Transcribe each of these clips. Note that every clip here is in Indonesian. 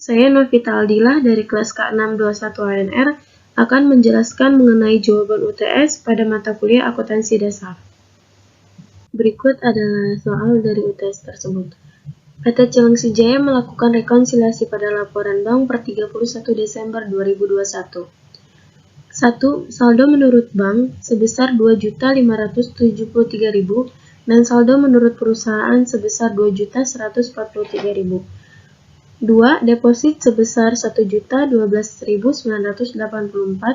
Saya Novita Aldila dari kelas K621 ANR akan menjelaskan mengenai jawaban UTS pada mata kuliah akuntansi dasar. Berikut adalah soal dari UTS tersebut. PT Cilengsi Jaya melakukan rekonsiliasi pada laporan bank per 31 Desember 2021. 1. Saldo menurut bank sebesar 2.573.000 dan saldo menurut perusahaan sebesar 2.143.000. 2. Deposit sebesar 1.012.984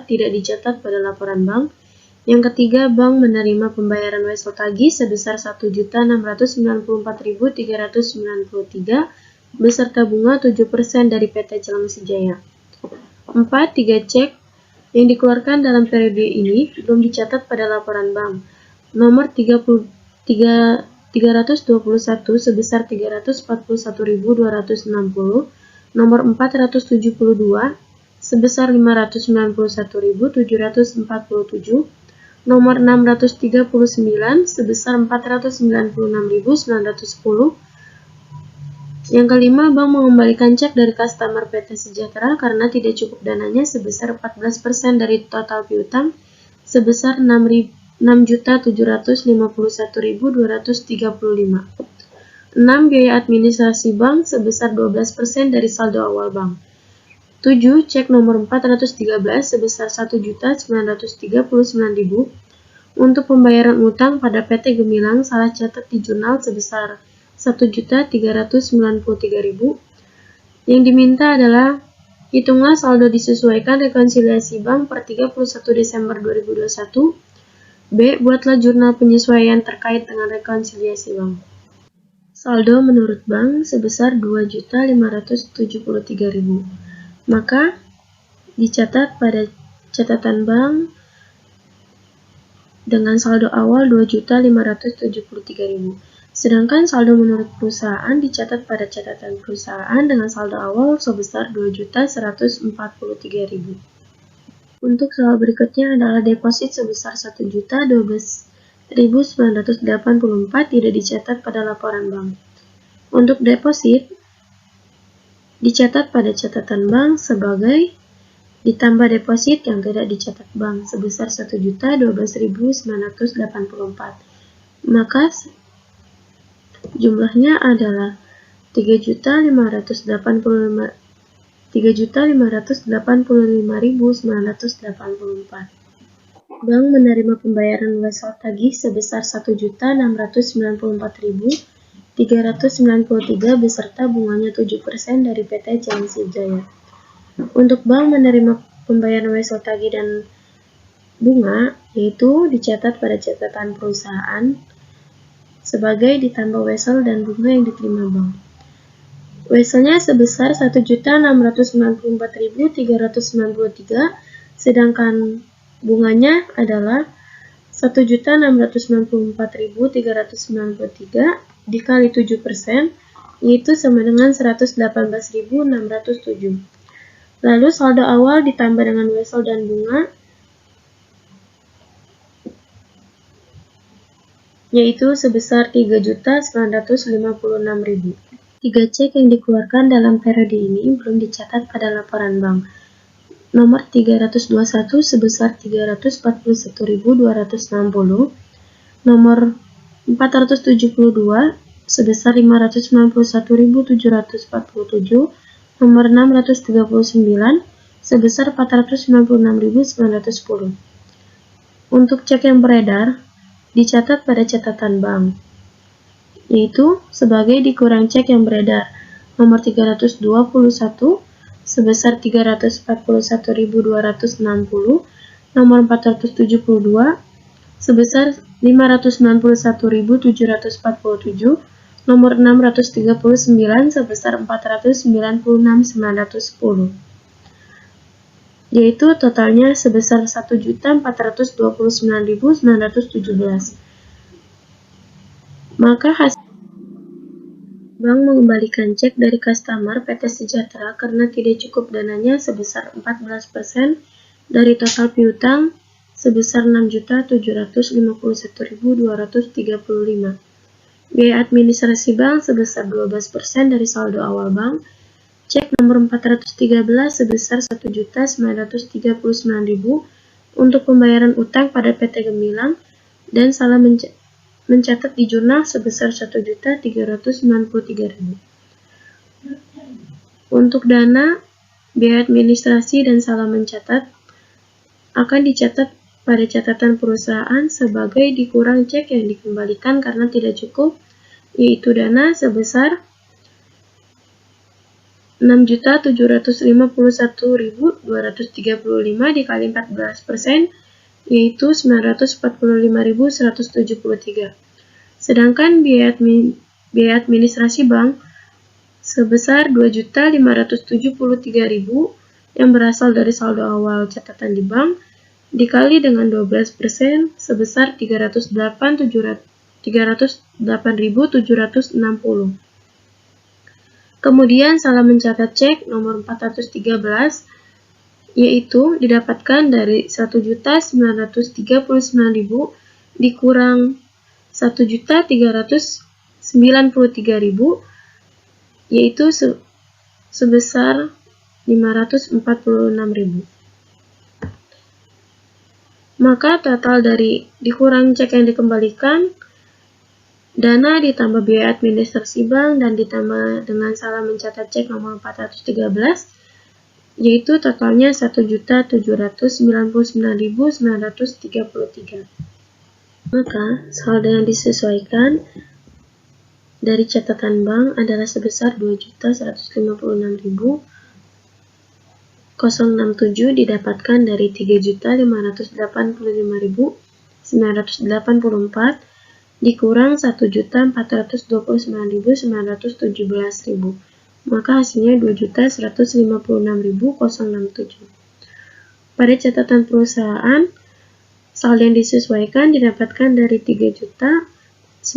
tidak dicatat pada laporan bank. Yang ketiga, bank menerima pembayaran wesel tagih sebesar 1.694.393 beserta bunga 7% dari PT Cilengsi Jaya. 4. 3 cek yang dikeluarkan dalam periode ini belum dicatat pada laporan bank. Nomor 321 sebesar 341.260, nomor 472 sebesar 591.747, nomor 639 sebesar 496.910. Yang kelima, bank mengembalikan cek dari customer PT Sejahtera karena tidak cukup dananya sebesar 14% dari total piutang sebesar 6.751.235. 6. Biaya administrasi bank sebesar 12% dari saldo awal bank. 7. Cek nomor 413 sebesar 1.939.000 untuk pembayaran utang pada PT Gemilang salah catat di jurnal sebesar 1.393.000. Yang diminta adalah hitunglah saldo disesuaikan rekonsiliasi bank per 31 Desember 2021. B. Buatlah jurnal penyesuaian terkait dengan rekonsiliasi bank. Saldo menurut bank sebesar 2.573.000. Maka dicatat pada catatan bank dengan saldo awal 2.573.000. Sedangkan saldo menurut perusahaan dicatat pada catatan perusahaan dengan saldo awal sebesar 2.143.000. Untuk soal berikutnya adalah deposit sebesar 1.012.984 tidak dicatat pada laporan bank. Untuk deposit dicatat pada catatan bank sebagai ditambah deposit yang tidak dicatat bank sebesar 1.012.984. Maka jumlahnya adalah 3.585.984. Bank menerima pembayaran wesel tagih sebesar 1.094.393 beserta bunganya 7% dari PT Cilengsi Jaya. Untuk bank menerima pembayaran wesel tagih dan bunga, yaitu dicatat pada catatan perusahaan sebagai ditambah wesel dan bunga yang diterima bank. Weselnya sebesar 1.694.393, sedangkan bunganya adalah 1.694.393 dikali 7%, yaitu sama dengan 118.607. Lalu saldo awal ditambah dengan wesel dan bunga, yaitu sebesar 3.956.000. 3 cek yang dikeluarkan dalam periode ini belum dicatat pada laporan bank. Nomor 321 sebesar 341.260, nomor 472 sebesar 591.747, nomor 639 sebesar 496.910. Untuk cek yang beredar dicatat pada catatan bank, yaitu sebagai dikurang cek yang beredar nomor 321 sebesar 341.260, nomor 472 sebesar 591.747, nomor 639 sebesar 496.910, yaitu totalnya sebesar 1.429.917. Maka bank mengembalikan cek dari customer PT Sejahtera karena tidak cukup dananya sebesar 14% dari total piutang sebesar 6.751.235. Biaya administrasi bank sebesar 12% dari saldo awal bank. cek nomor 413 sebesar 1.939.000 untuk pembayaran utang pada PT Gemilang dan salah mencatat di jurnal sebesar 1.393.000. Untuk dana, biaya administrasi dan salah mencatat akan dicatat pada catatan perusahaan sebagai dikurang cek yang dikembalikan karena tidak cukup, yaitu dana sebesar 6.751.235 dikali 14%, yaitu 945.173. Sedangkan biaya administrasi bank sebesar 2.573.000 yang berasal dari saldo awal catatan di bank dikali dengan 12% sebesar 308.760. Kemudian salah mencatat cek nomor 413 yaitu didapatkan dari 1.939.000 dikurang 1.393.000 yaitu sebesar 546.000. Maka total dari dikurang cek yang dikembalikan, dana ditambah biaya administrasi bank dan ditambah dengan salah mencatat cek nomor 413, yaitu totalnya 1.799.933. Maka saldo yang disesuaikan dari catatan bank adalah sebesar 2.156.067 didapatkan dari 3.585.984 dikurang 1.429.917.000, maka hasilnya 2.156.067. Pada catatan perusahaan, saldo yang disesuaikan didapatkan dari 3.956.000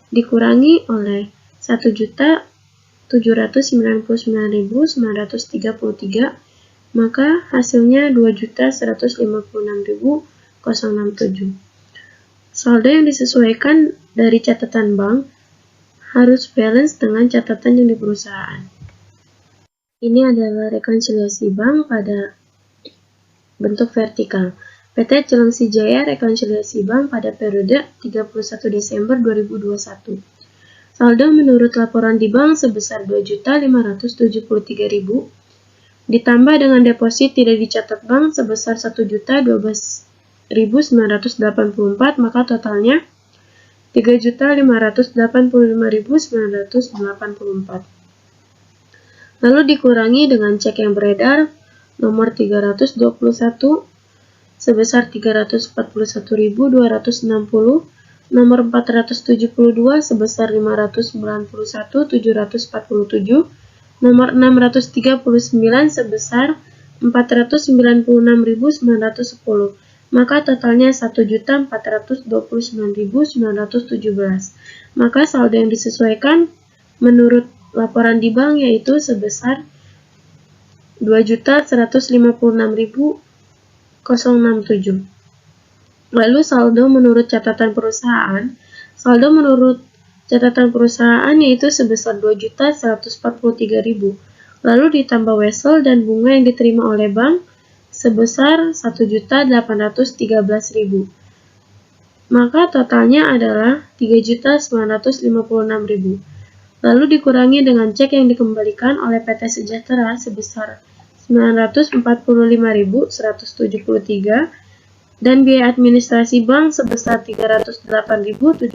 dikurangi oleh 1.799.933, maka hasilnya 2.156.067. Saldo yang disesuaikan dari catatan bank harus balance dengan catatan yang di perusahaan. Ini adalah rekonsiliasi bank pada bentuk vertikal. PT Cilengsi Jaya rekonsiliasi bank pada periode 31 Desember 2021. Saldo menurut laporan di bank sebesar 2.573.000 ditambah dengan deposit tidak dicatat bank sebesar 1.012.984, maka totalnya 3.585.984. Lalu dikurangi dengan cek yang beredar nomor 321 sebesar 341.260, nomor 472 sebesar 591.747, nomor 639 sebesar 496.910, maka totalnya 1.429.917. Maka saldo yang disesuaikan menurut laporan di bank yaitu sebesar 2.156.067. Lalu saldo menurut catatan perusahaan. Saldo menurut catatan perusahaan yaitu sebesar 2.143.000. Lalu ditambah wesel dan bunga yang diterima oleh bank sebesar 1.813.000. Maka totalnya adalah 3.956.000. Lalu dikurangi dengan cek yang dikembalikan oleh PT Sejahtera sebesar 945.173 dan biaya administrasi bank sebesar 308.760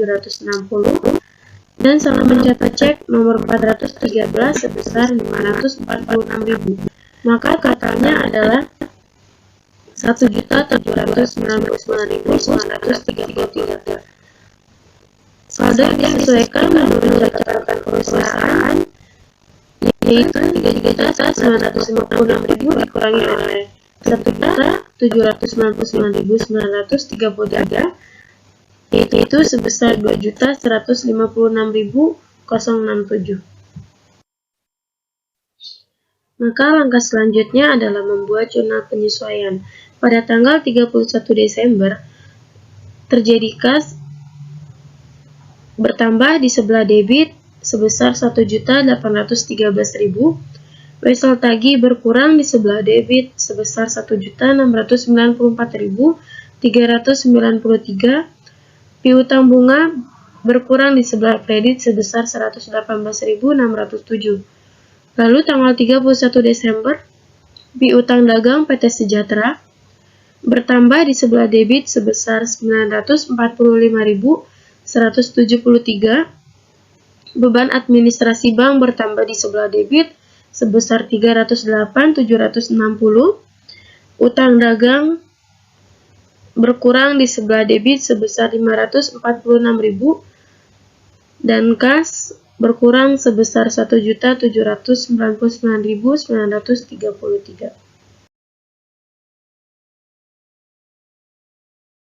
dan salah mencatat cek nomor 413 sebesar 546.000. Maka totalnya adalah 1.799.933. Saldo yang disesuaikan menurut catatan perusahaan yaitu 3.956.000 dikurangi oleh 1.799.933, yaitu sebesar 2.156.067. Maka langkah selanjutnya adalah membuat jurnal penyesuaian. Pada tanggal 31 Desember, terjadi kas bertambah di sebelah debit sebesar 1.813.000. Wesel tagih berkurang di sebelah debit sebesar 1.994.393. Piutang bunga berkurang di sebelah kredit sebesar 118.607. Lalu tanggal 31 Desember, piutang dagang PT Sejahtera bertambah di sebelah debit sebesar 945.173. Beban administrasi bank bertambah di sebelah debit sebesar 308.760. Utang dagang berkurang di sebelah debit sebesar 546.000 dan kas berkurang sebesar 1.799.933.